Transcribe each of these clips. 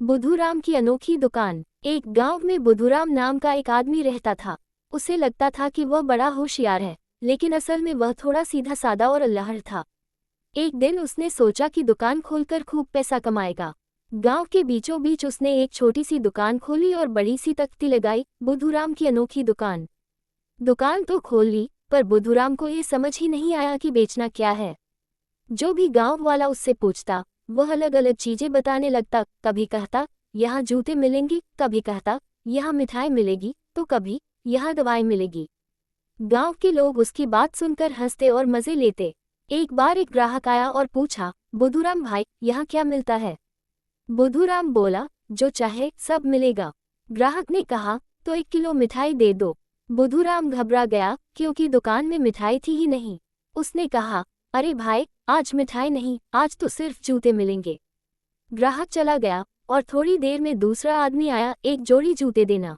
बुधूराम की अनोखी दुकान। एक गांव में बुधूराम नाम का एक आदमी रहता था। उसे लगता था कि वह बड़ा होशियार है, लेकिन असल में वह थोड़ा सीधा सादा और अल्लाहड़ था। एक दिन उसने सोचा कि दुकान खोलकर खूब पैसा कमाएगा। गांव के बीचों बीच उसने एक छोटी सी दुकान खोली और बड़ी सी तख्ती लगाई, बुधूराम की अनोखी दुकान। दुकान तो खोल ली, पर बुधूराम को ये समझ ही नहीं आया कि बेचना क्या है। जो भी गांव वाला उससे पूछता, वह अलग अलग चीजें बताने लगता। कभी कहता यहाँ जूते मिलेंगे, कभी कहता यहाँ मिठाई मिलेगी, तो कभी यहाँ दवाई मिलेगी। गांव के लोग उसकी बात सुनकर हंसते और मजे लेते। एक बार एक ग्राहक आया और पूछा, बुधूराम भाई, यहाँ क्या मिलता है? बुधूराम बोला, जो चाहे सब मिलेगा। ग्राहक ने कहा, तो 1 किलो मिठाई दे दो। बुधूराम घबरा गया, क्योंकि दुकान में मिठाई थी ही नहीं। उसने कहा, अरे भाई, आज मिठाई नहीं, आज तो सिर्फ जूते मिलेंगे। ग्राहक चला गया और थोड़ी देर में दूसरा आदमी आया, एक जोड़ी जूते देना।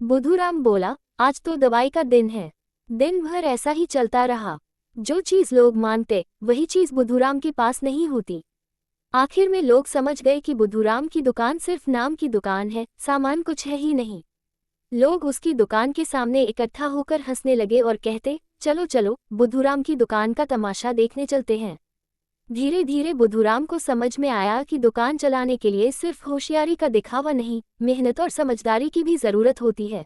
बुधूराम बोला, आज तो दवाई का दिन है। दिन भर ऐसा ही चलता रहा। जो चीज लोग मानते, वही चीज बुधूराम के पास नहीं होती। आखिर में लोग समझ गए कि बुधूराम की दुकान सिर्फ नाम की दुकान है, सामान कुछ है ही नहीं। लोग उसकी दुकान के सामने इकट्ठा होकर हंसने लगे और कहते, चलो चलो, बुधूराम की दुकान का तमाशा देखने चलते हैं। धीरे धीरे बुधूराम को समझ में आया कि दुकान चलाने के लिए सिर्फ होशियारी का दिखावा नहीं, मेहनत और समझदारी की भी जरूरत होती है।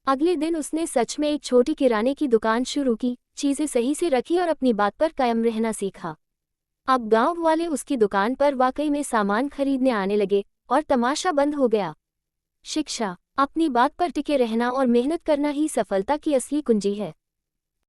अगले दिन उसने सच में एक छोटी किराने की दुकान शुरू की, चीजें सही से रखी और अपनी बात पर कायम रहना सीखा। अब गांव वाले उसकी दुकान पर वाकई में सामान खरीदने आने लगे और तमाशा बंद हो गया। शिक्षा, अपनी बात पर टिके रहना और मेहनत करना ही सफलता की असली कुंजी है।